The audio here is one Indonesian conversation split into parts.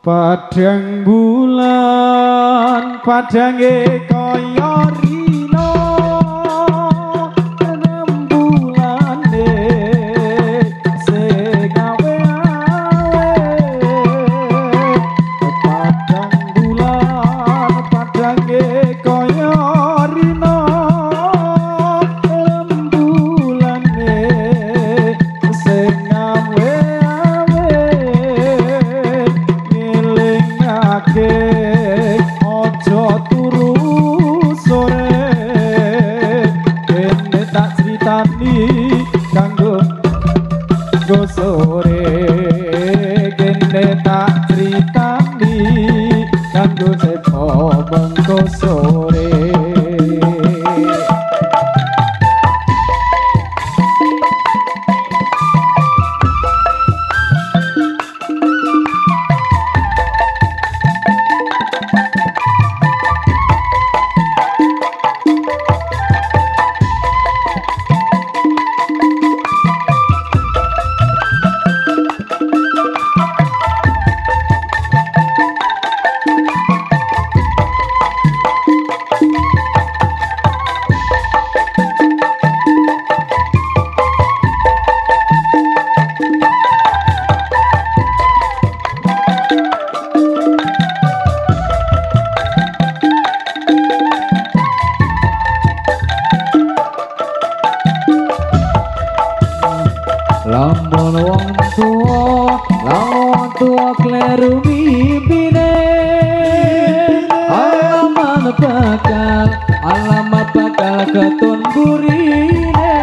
Padang bulan padange kaya rino rembulane sing gawe padang bulan padange kaya rino rembulane sing gawe ojo turu sore kene tak critani kanggo sore kene tak critani kanggo sepo bengko sore lamun tua kleru mimpine alamat bakal ketun burine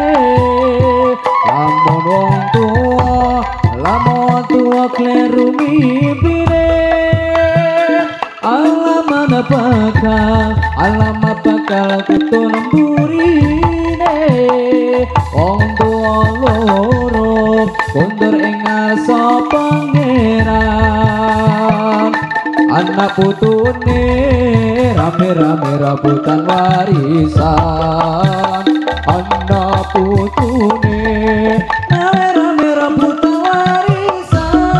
lamun tua kleru mimpine alamat bakal ketun burine wong tua loro kondur ing asa pangeran anak putune rame-rame rebutan warisan anak putune rame-rame rebutan warisan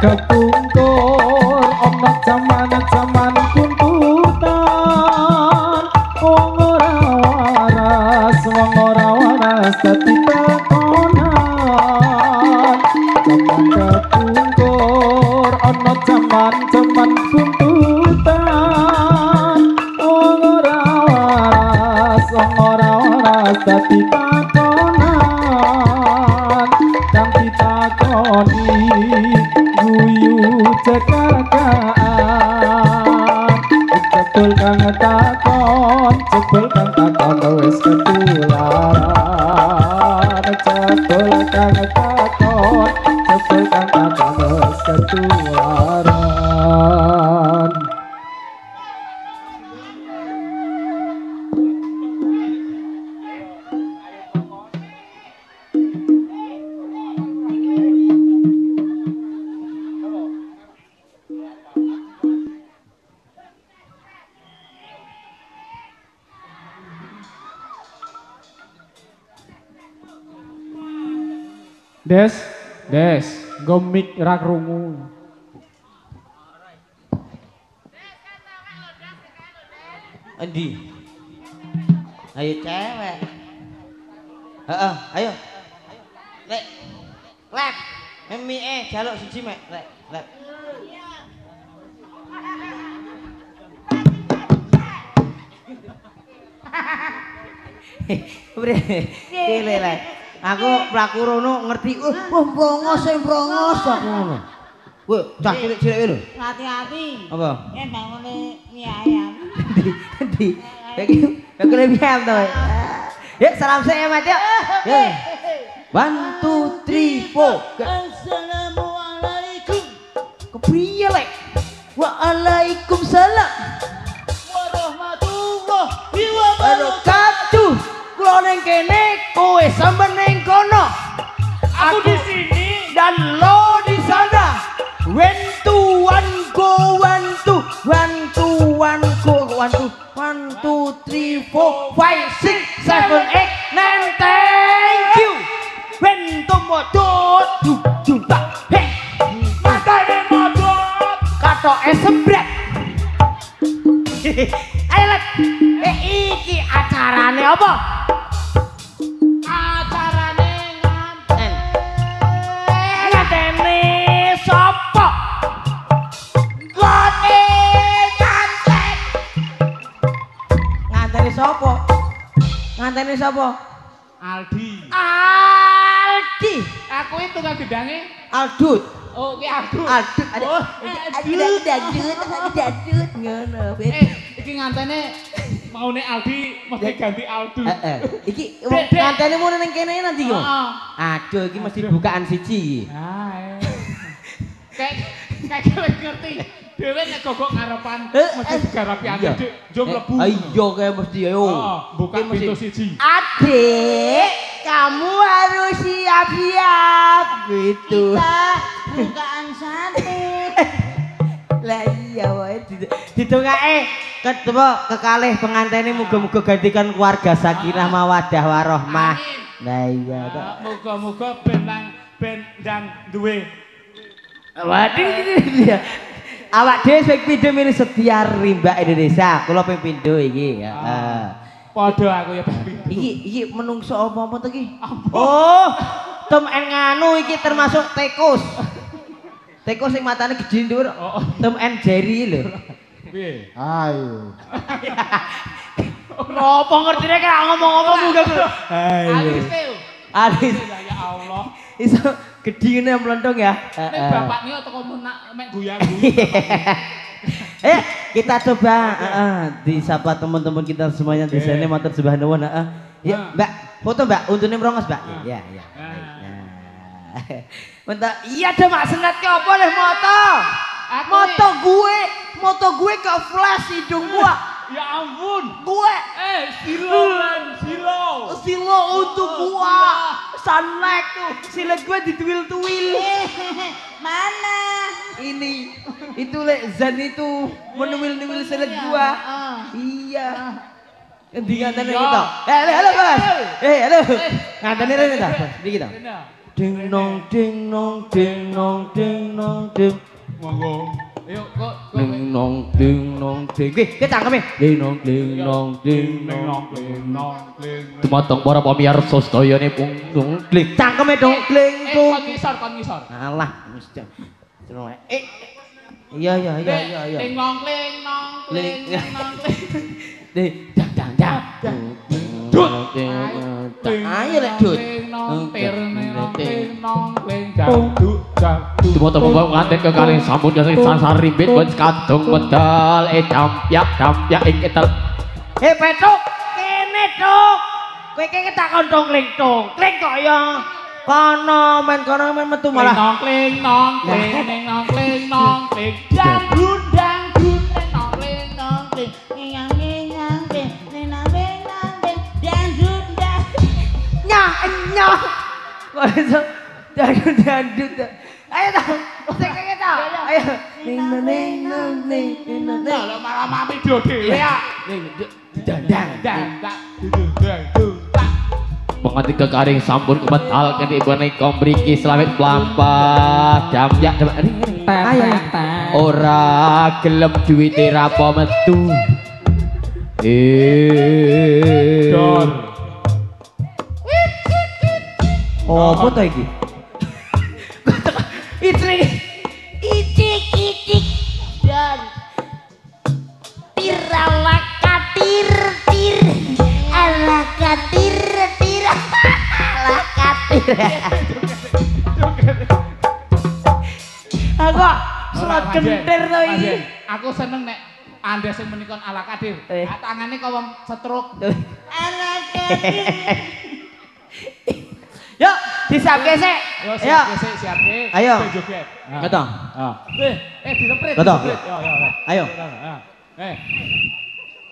kepungkur ana zaman puntutan wong ora waras dadi takonan zaman kepungkur ana zaman puntutan wong ora waras dadi takonan kang ditakoni guyu cekakaan jebul kang takon wis ketularan jebul kang takon wis ketularan Des, gomik ra krungu. Endi? Ayo cewek. Heeh, ayo. Lek. Lek. Mimi jaluk siji mek, lek. Bre, lek. Aku mlaku rono ngerti, wah brongos aku ngono. Kowe cah cilik-cilik lho. Hati-hati. Apa? Bangune mie ayam. Di. Bangune mie ayam to. Yuk salam saya Mas yuk. Yuk. 1 2 3 4. Assalamualaikum Kepriye lek? Waalaikumsalam warahmatullahi wabarakatuh. Kula ning kene, kowe sampeyan ning kono. Aku di sini. Dan lo di sana. When to one go, one to one to one go, 1 2 1 2 3 4 5 6 7 8 9 thank you. When to modot juta he Makane modot. katok esembret. Ayo lek iki acarane apa? Acarane nganten. Nganteni sapa? Gone nganten. Nganteni sapa? Nganteni sapa? Aldi. Aldi. Aku itu tukang gedange. Aldut. Oh, ki Aldut. Aldut. Oh, Dadut ngono. Iki ngantene maune Aldi mesti ganti Aldut. Iki Dek. nganteni mune ning kene nanti yo. Heeh. Aduh iki mesti bukaan siji iki. Kayak kowe ngerti. Dhewe nek gogok ngarepan mesti digarapi ane dik, yo mlebu. Ayo kayak mesti ayo. Buka Iki mesti. pintu siji. Adik, kamu harus siap-siap gitu. Bukaan sate. Lah iya wae didongake ketemu kekalih pengantene muga-muga gantikan keluarga sakinah mawaddah warahmah. Lah iya to. Muga-muga ben ndang duwe. Waduh ya. Awak dhewe sing pindho milih setia rimba Indonesia. Kula ping pindho iki. Heeh. Padha aku ya ping. Iki menungso apa-apa to iki? Oh, tem nganu iki termasuk tikus. Tikus sing matane gedhe ndur. Tom and Jerry lho. Piye? Ayo. Apa ngertine kok ngomong-ngomong muga. Ayo. Alis. Ya Allah. Iso gedhe ngene mlonthong ya. Nek bapak niku teko mek guyu-guyu. Kita coba disapa teman-teman kita semuanya di sini matur sembah nuwun. Ya, Mbak, foto Mbak, untune mrongos, Mbak. Ya, ya. Bentar, iya ada mak senat ke apa leh moto? Moto gue ke flash hidung gua. Ya ampun. Gue. Silo untuk gua. Sunlight tuh, silet gue dituil-tuil. Mana? Ini, itu lek Zan itu menuil-nuil silet gua. Iya. Endi ngantene kita? Halo Bos. Halo. Ngantene rene ta, Bos? Iki ta. Ding nong ding nong ding nong ding nong ding. Monggo. Ayo kok Ding nong ding nong ding. Ki cangkeme. Ding nong ding nong ding nong. Tumateng para pamirsa sedayane punggung kling. Cangkeme dong kling tung. kon ngisor. Alah, mesti. Iya. Kling nong kling nong kling nong kling. Dang dang. Dut. Ayo lek dut. Tumo-tumo nganten kekalih sampun kasih sasar rimbit buat kadung medal dampyak ing etel. Petuk, kene tuk. Kowe iki tak kontong kling tung. Kling kok ya. Kono men metu malah. Kling nong kling nong kling nong kling. Dangdut nong kling nong kling. Ngang kling nong kling dangdut. Nyah. Kok iso dangdut. Ayo ta. Sing kene ta. Ayo. Ning. Lah malah mami dhewe ya. Dang. Mengerti kekaring sampun kebetal kene menika mriki selawet plampat dampyak ayo ora gelem duwite rapo metu Dor. apa to iki Icik dan tiralakatir alakatir alakatir Kok slot gentir to iki. Aku seneng nek Anda sing menikon ala Kadir. Tangane kok wong stroke. Ala Kadir. Yuk, disiapke sik. Yo siapke. Ayo. Joget. Ngono. Direpret. Ngono. Yo. Ayo.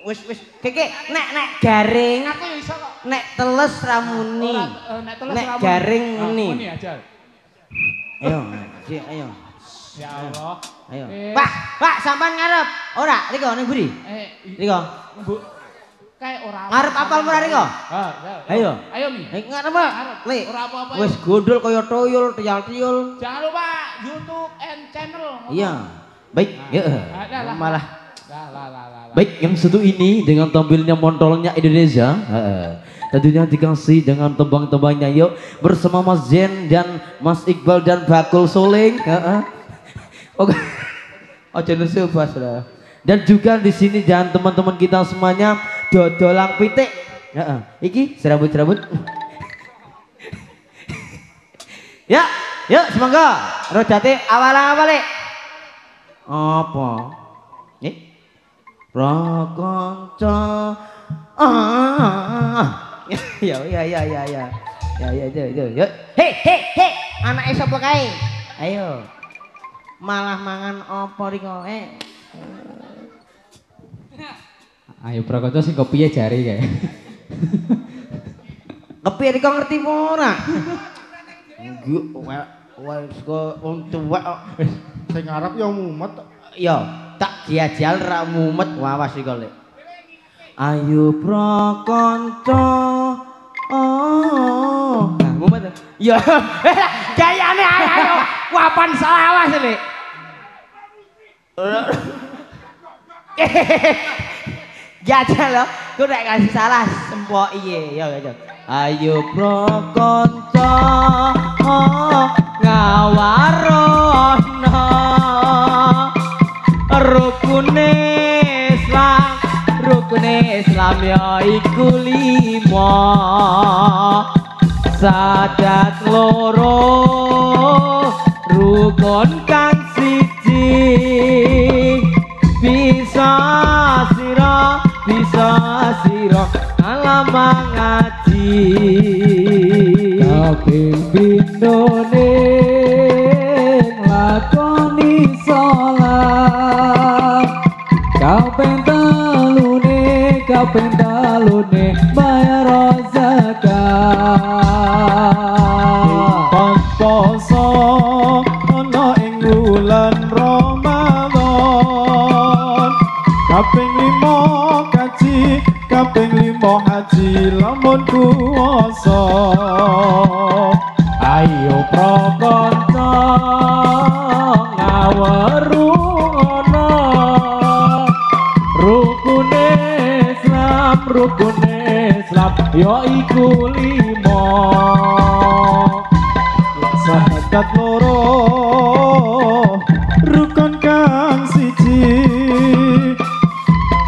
Wis keke nek garing Aku yo iso kok. nek teles ramuni. Nek teles Nek ramuni. garing muni. Muni aja. Ayo, Cik, ayo. Ya Allah. Ayo. Pak, sampean ngarep. Ora, riko ning buri. Riko. Bu. Kayak ora. Ngarep apal murah riko? Ayo. Ayo Mi. Ngarep, Pak. Li. Ora apa-apa. Wis gondol kaya toyol, tial-tiul. Jangan lupa YouTube and channel. Iya. Baik, ya. Malah. Lah. Baik, yang satu ini dengan tampilnya montolnya Indonesia. Tentunya dikasih dengan tembang-tembangnya yuk bersama Mas Zen dan Mas Iqbal dan Bakul Soling. Oke. Ojo nesu Bas lah. Dan juga di sini dan teman-teman kita semuanya dodolang pitik. Iki serabut-serabut. Ya, yuk semoga rodate awal-awale. Apa? Nih. Rakanca. Ya. Hei, anake sapa kae? Ayo. Malah mangan apa riko? Ayo Prakoto sing kepiye jari kae. Kepiye riko ngerti apa ora? Nggih, wis kok wong tuwek kok. Sing ngarep ya mumet. Ya, tak diajal ra mumet wawas iki lek. Ayo prakanca. Nah, mumet. Ya, gayane ayo. Wapan salawas lek. Jajal lo, ku nek kasih salah sempok iye. Ya. Ayo prakanca ngawarono rukune Islam ya iku 5 sadat loro rukun kang siji bisa sira alama ngaji Kaping pindhone lakoni salat. Kaping telune bayar zakat. Poso ana ing wulan Ramadan. Kaping 5 kaji, kaping 5 haji lamun kuwasa. Ayo prakanca ngaweruno rukune Islam ya iku 5 Sahadat loro rukun kang siji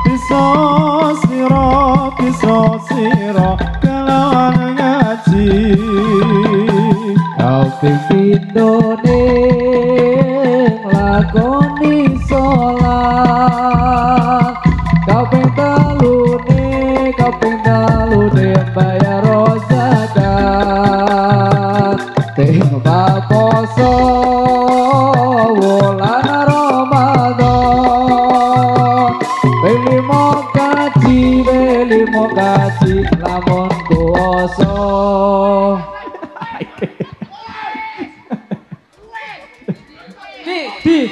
bisa sira kelawan ngaji Kaping pindhone lakoni salat. Kaping telune bayar zakat. Timbang poso wulan Ramadan. Beli mo kaji lamun kuwasa. Di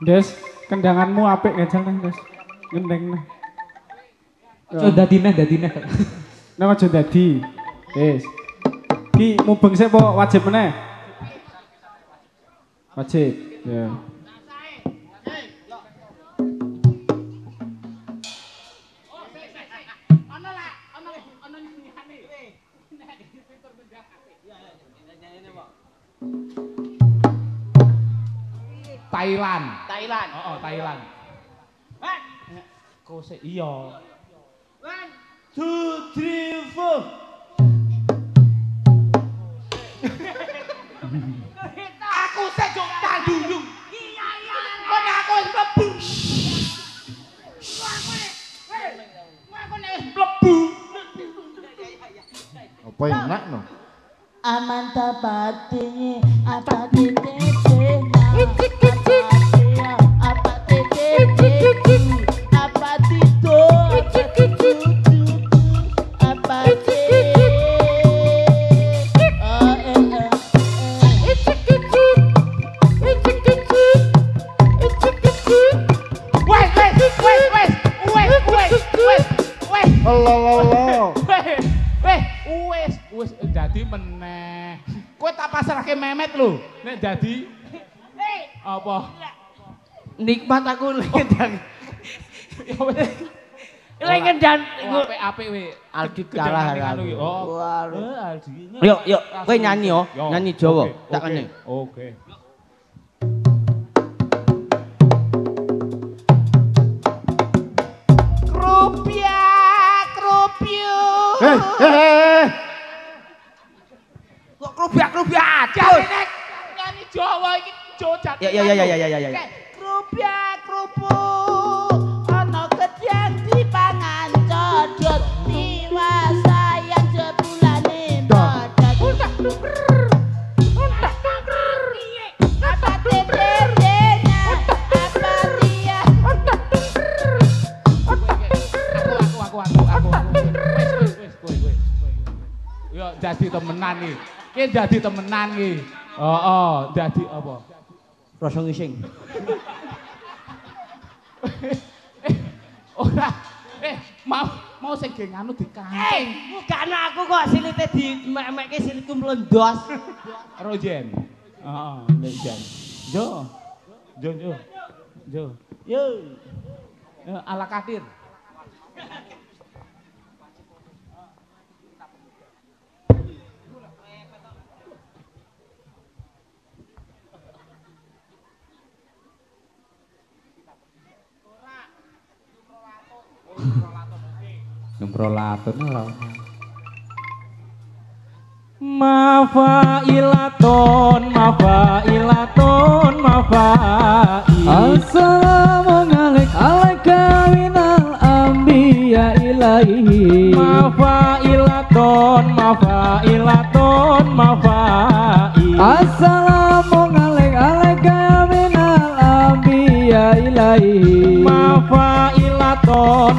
Des, kendanganmu apik ngajal neh, Des. Ngendeng neh. Aja dadine. Nek aja dadi. Des. Ki mubeng sik po wajib meneh. Wajib. Ya. Thailand. Thailand. Oh, Thailand. Kok sik iya. 1 2 3 4. Aku sik juk tandung. Iya. Kok aku wis mlebu. Aku nek wis mlebu. Apa enak no? Amanta batine apa tete apa tete apa tito apa wes dadi meneh. Kowe tak pasrahke Memet lho. Nek dadi apa? Nikmat aku ngendang. Lek ngendang apik we. Aldi kalah. Oh. Aldi. Yuk, kowe nyanyi yo, nyanyi Jawa, tak kene. Oke. Kok krubyak-krubyak aja. Nyanyi Jawa iki jojat. Ya. Krubyak kerupuk ana gedang dipangan codot dewasa yang jebulane bodat. Apa tetenya apa dia. Wes kowe. Yo dadi temenan iki. Ki dadi temenan iki. Heeh, dadi apa? Rasa ngising. Ora. Mau sing ge nganu dikancing. Gak ana aku kok silite di mek-mekke silitku mlendos. Rojen. Heeh, Jen. Jo. Yo. Ala Kadir. Numrolaton lho. Mafailaton Assalamualaikum minal anbiya ilaihi Mafailaton Assalamualaikum minal anbiya ilaihi Mafailaton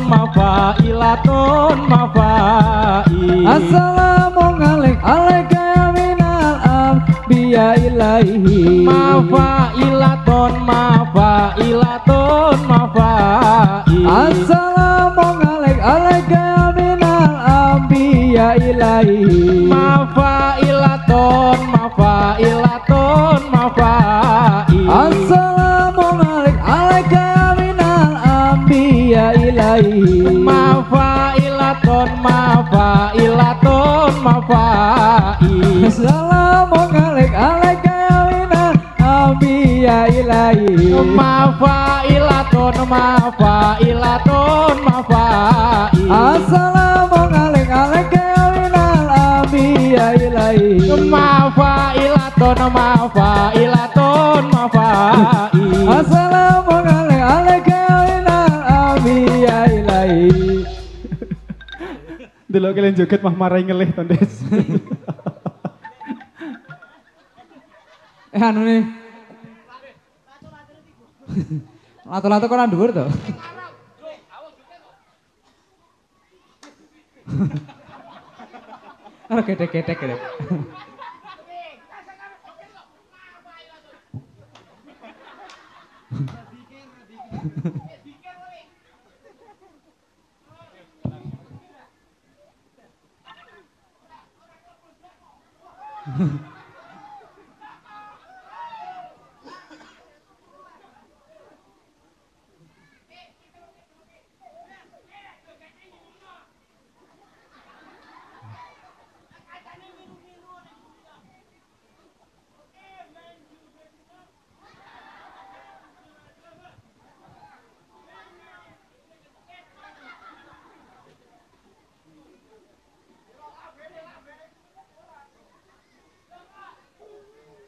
Assalamualaikum minal anbiya ilaihi Mafailaton Assalamualaikum minal anbiya ilaihi Mafailaton Assalamualaikum minal anbiya ilaihi Mafailaton Assalamualaikum minal anbiya ilaihi Mafailaton Assalamualaikum minal anbiya ilaihi Mafailaton Assalamualaikum minal anbiya ilaihi. Delok kalian joget mah marai ngelih tondes. Anu nih. Lato-lato kok nang dhuwur to? Ora ketek-ketek.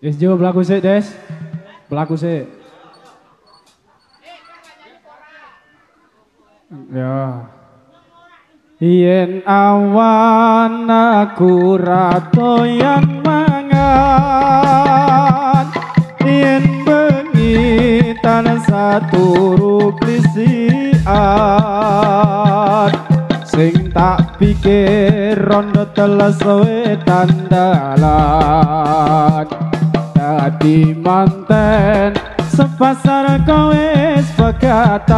Wis Jo belaku sik, Des. Belaku sik. Ya. Yen awan aku ratoyan mangan, yen bengi tan saturu klisian, sing tak pikir rondo teles wetan dalan, dadi manten sepasar kowe wis pegatan.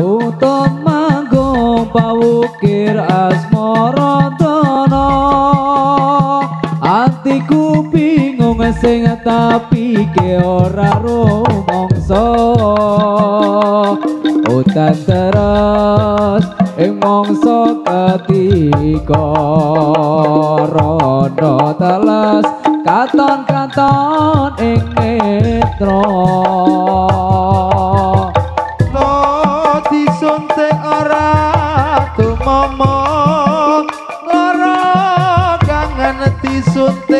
Utama pawukir asmara dono, atiku bingung sing tapi ke ora rumangsa, udan terus ing mangsa ketika rono teles katon-katon ing netra. Disuntik ora tumomong lara kangen disuntik